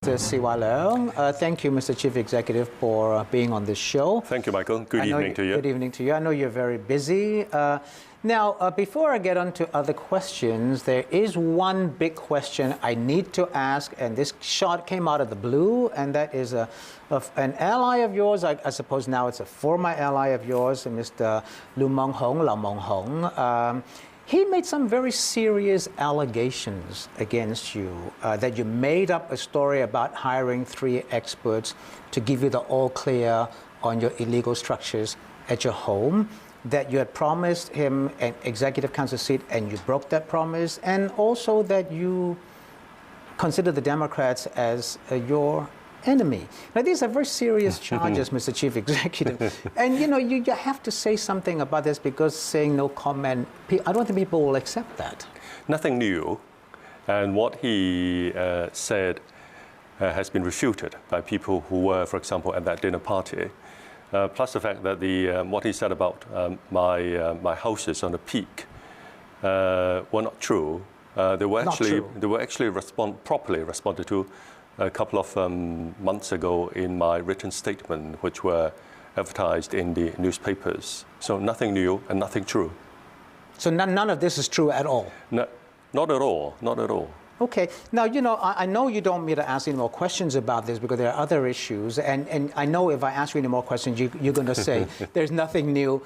Mr. CYLeung. Thank you, Mr. Chief Executive, for being on this show. Thank you, Michael. Good evening to you. Good evening to you. I know you're very busy. Now, before I get on to other questions, there is one big question I need to ask, and this shot came out of the blue, and that is of an ally of yours. I suppose now it's a former ally of yours, Mr. Lau Mong Hong. He made some very serious allegations against you, that you made up a story about hiring 3 experts to give you the all clear on your illegal structures at your home, that you had promised him an executive council seat and you broke that promise, and also that you consider the Democrats as your enemy. Now, these are very serious charges, Mr. Chief Executive. And, you have to say something about this, because saying no comment, I don't think people will accept that. Nothing new. And what he said has been refuted by people who were, for example, at that dinner party. Plus the fact that what he said about my houses on the peak were not true. They were actually properly responded to a couple of months ago in my written statement, which were advertised in the newspapers. So nothing new and nothing true. So none of this is true at all? No, not at all, not at all. Okay. Now, I know you don't want me to ask any more questions about this, because there are other issues. And I know if I ask you any more questions, you're going to say there's nothing new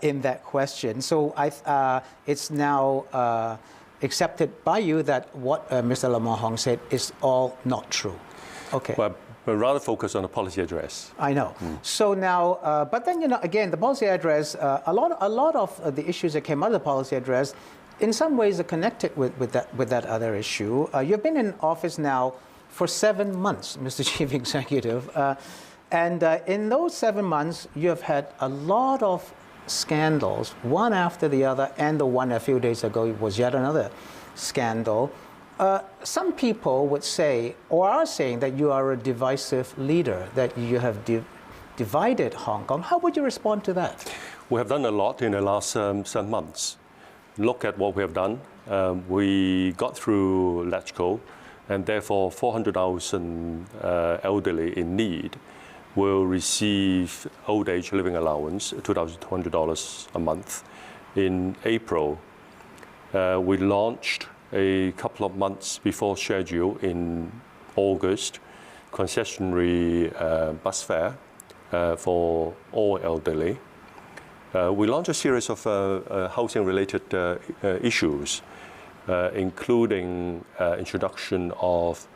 in that question. So it's now accepted by you that what Mr. Lau Mong Hong said is all not true. Okay. Well, we're rather focused on the policy address. I know. So now, but then, again, the policy address, a lot of the issues that came out of the policy address in some ways are connected with that other issue. You've been in office now for 7 months, Mr. Chief Executive. And in those 7 months, you have had a lot of scandals, one after the other, and the one a few days ago was yet another scandal. Some people would say, or are saying, that you are a divisive leader, that you have divided Hong Kong. How would you respond to that? We have done a lot in the last 7 months. Look at what we have done. We got through LegCo, and therefore 400,000 elderly in need will receive old age living allowance, $2,200 a month. In April, we launched a couple of months before schedule in August, concessionary bus fare for all elderly. We launched a series of housing-related issues, including introduction of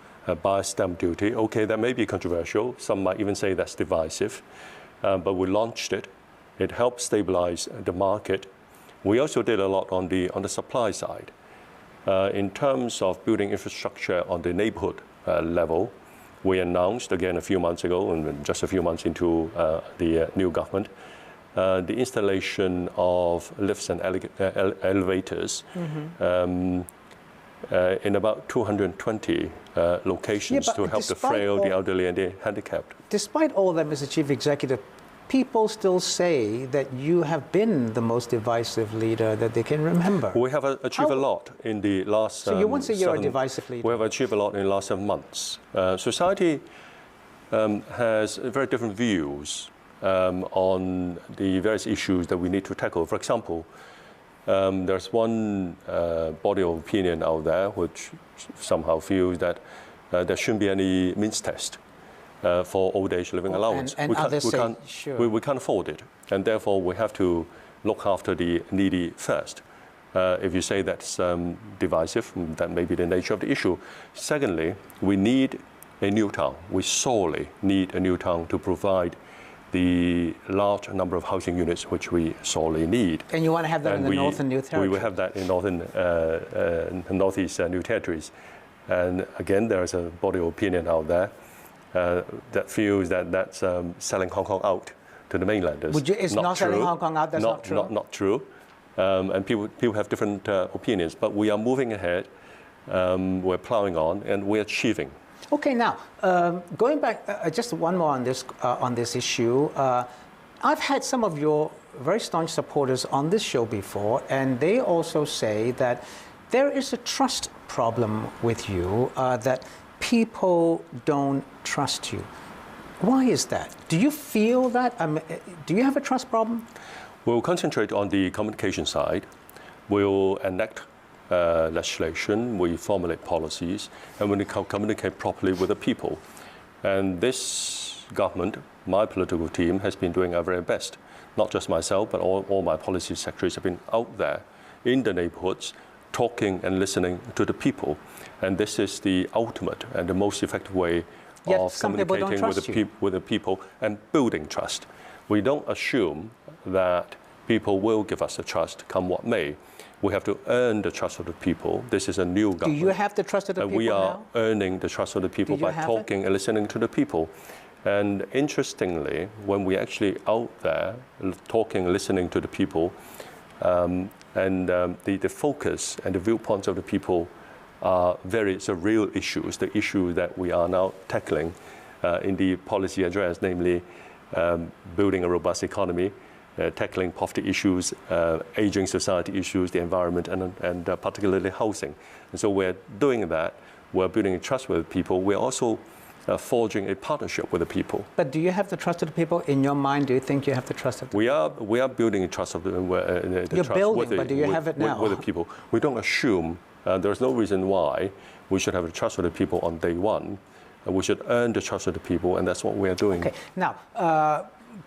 buyer stamp duty. Okay, that may be controversial. Some might even say that's divisive, but we launched it. It helped stabilize the market. We also did a lot on the supply side. In terms of building infrastructure on the neighborhood level, we announced again a few months ago, and just a few months into the new government, the installation of lifts and elevators in about 220 locations to help the frail, the elderly, and the handicapped. Despite all that, Mr. Chief Executive, people still say that you have been the most divisive leader that they can remember. We have achieved a lot in the last So you won't say you're a divisive leader? We have achieved a lot in the last 7 months. Society has very different views on the various issues that we need to tackle. For example, there's one body of opinion out there which somehow feels that there shouldn't be any means test for old age living allowance. And others say, sure. We can't afford it, and therefore we have to look after the needy first. If you say that's divisive, that may be the nature of the issue. Secondly, we need a new town. We sorely need a new town to provide the large number of housing units which we sorely need. And you want to have that in the Northern New Territories? We will have that in Northeast New Territories. And again, there is a body of opinion out there that feels that that's selling Hong Kong out to the mainlanders. It's not selling Hong Kong out, that's not true? Not true. And people have different opinions, but we are moving ahead, we're plowing on, and we're achieving. Okay, now, going back, just one more on this issue. I've had some of your very staunch supporters on this show before, and they also say that there is a trust problem with you, that people don't trust you. Why is that? Do you feel that? Do you have a trust problem? We'll concentrate on the communication side. We'll enact legislation, we formulate policies, and we communicate properly with the people. And this government, my political team, has been doing our very best. Not just myself, but all my policy secretaries have been out there in the neighborhoods, talking and listening to the people. And this is the ultimate and the most effective way of communicating with the people and building trust. We don't assume that people will give us the trust come what may. We have to earn the trust of the people. This is a new government. Do you have the trust of the people now? We are now? earning the trust of the people by talking and listening to the people. And interestingly, when we're actually out there talking and listening to the people, the focus and the viewpoints of the people are very real issues, the issue that we are now tackling in the policy address, namely building a robust economy, tackling poverty issues, aging society issues, the environment, and particularly housing. And so we're doing that. We're building trust with people. We're also forging a partnership with the people. But do you have the trust of the people in your mind? Do you think you have the trust of the people? We are building a trust of the You're trust building, with the, but do you have it now? With the people. We don't assume. There's no reason why we should have the trust of the people on day one. We should earn the trust of the people, and that's what we are doing. Okay. Now,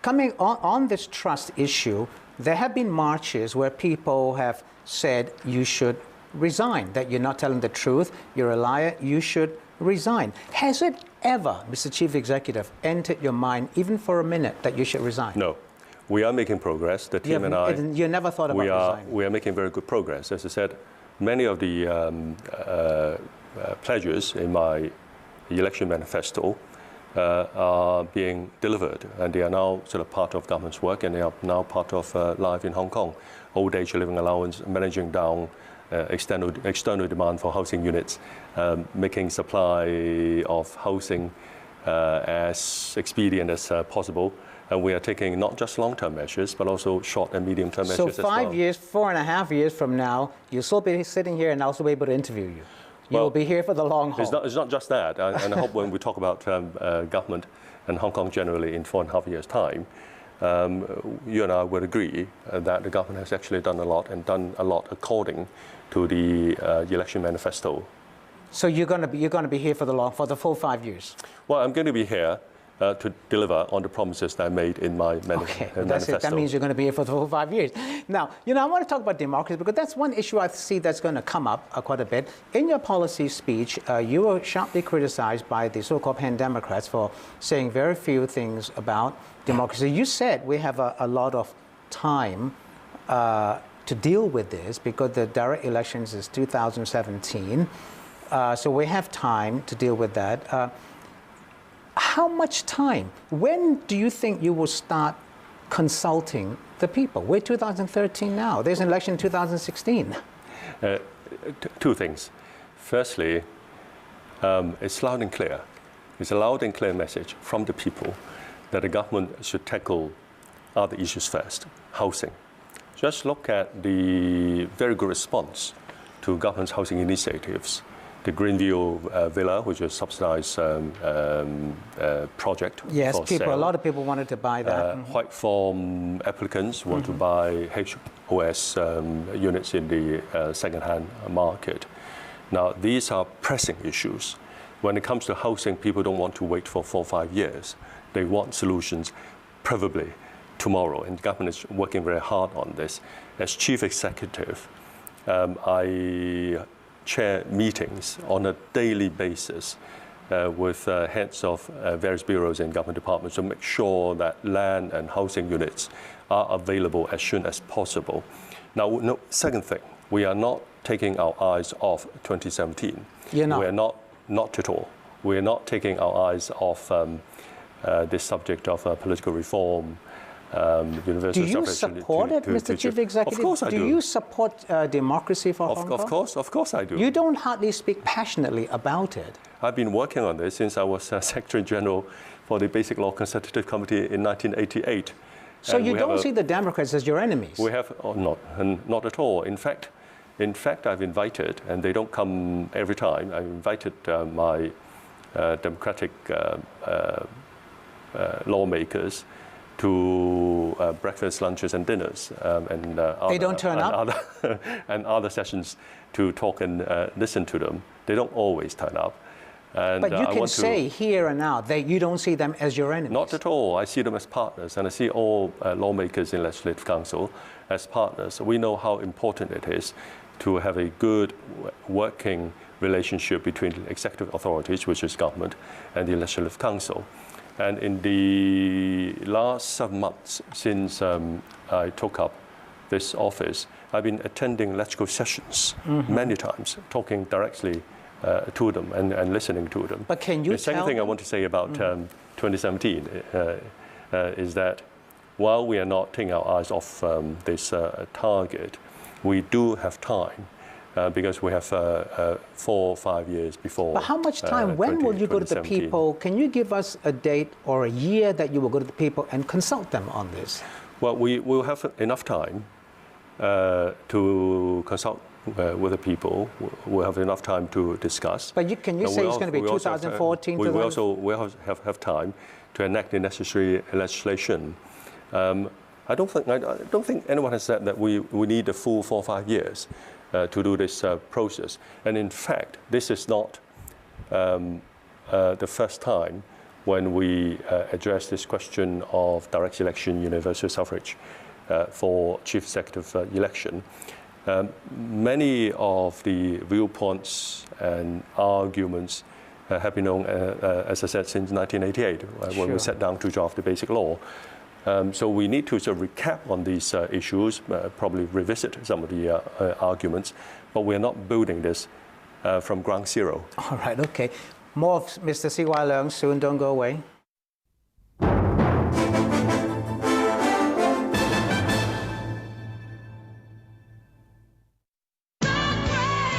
coming on this trust issue, there have been marches where people have said you should resign, that you're not telling the truth, you're a liar, you should resign. Has it ever, Mr. Chief Executive, entered your mind, even for a minute, that you should resign? No. We are making progress. The team and I... You never thought about resigning? We are making very good progress. As I said, many of the pledges in my election manifesto are being delivered, and they are now part of government's work, and they are now part of life in Hong Kong. Old age living allowance, managing down external demand for housing units, making supply of housing as expedient as possible. And we are taking not just long-term measures, but also short and medium-term measures as well. So 5 years, 4.5 years from now, you'll still be sitting here and I'll still be able to interview you. You will be here for the long haul. It's not just that. And I hope when we talk about government and Hong Kong generally in 4.5 years' time, you and I would agree that the government has actually done a lot, and done a lot according to the election manifesto. So you're going to be here for the full 5 years? Well, I'm going to be here to deliver on the promises that I made in my manifesto. That means you're going to be here for the full 5 years. Now, I want to talk about democracy, because that's one issue I see that's going to come up quite a bit. In your policy speech, you were sharply criticized by the so-called pan-democrats for saying very few things about democracy. You said we have a lot of time to deal with this, because the direct elections is 2017. So we have time to deal with that. How much time? When do you think you will start consulting the people? We're 2013 now. There's an election in 2016. Two things. Firstly, it's loud and clear. It's a loud and clear message from the people that the government should tackle other issues first. Housing. Just look at the very good response to government's housing initiatives. The Greenview Villa, which is a subsidized project. Yes, for sale. A lot of people wanted to buy that. White form applicants want to buy HOS units in the second-hand market. Now, these are pressing issues. When it comes to housing, people don't want to wait for 4 or 5 years. They want solutions, preferably tomorrow, and the government is working very hard on this. As chief executive, I chair meetings on a daily basis with heads of various bureaus and government departments to make sure that land and housing units are available as soon as possible. Now, second thing, we are not taking our eyes off 2017. You're not? We're not at all. We're not taking our eyes off this subject of political reform. Do you support it, Mr. Chief Executive? Of course I do. Do you support democracy for Hong Kong? Of course I do. You don't hardly speak passionately about it. I've been working on this since I was Secretary General for the Basic Law Consultative Committee in 1988. So you don't see the Democrats as your enemies? We have, not at all. In fact, I've invited, and they don't come every time, I've invited my democratic lawmakers to breakfast, lunches, and dinners, and they don't turn up, and other sessions to talk and listen to them. They don't always turn up. And, but you can say here and now that you don't see them as your enemies. Not at all. I see them as partners, and I see all lawmakers in Legislative Council as partners. We know how important it is to have a good working relationship between the executive authorities, which is government, and the Legislative Council. And in the last 7 months since I took up this office, I've been attending legislative sessions many times, talking directly to them and listening to them. But can you The second thing I want to say about 2017 is that while we are not taking our eyes off this target, we do have time because we have 4 or 5 years before. But how much time? When will you go to the people? Can you give us a date or a year that you will go to the people and consult them on this? Well, we will have enough time to consult with the people. We'll have enough time to discuss. But can you say it's going to be 2014? We also have time to enact the necessary legislation. I don't think anyone has said that we need the full 4 or 5 years to do this process. And in fact, this is not the first time when we address this question of direct election, universal suffrage for chief executive election. Many of the viewpoints and arguments have been known, as I said, since 1988, when we sat down to draft the basic law. So we need to sort of recap on these issues, probably revisit some of the arguments, but we're not building this from ground zero. All right, okay. More of Mr. CYLeung soon. Don't go away.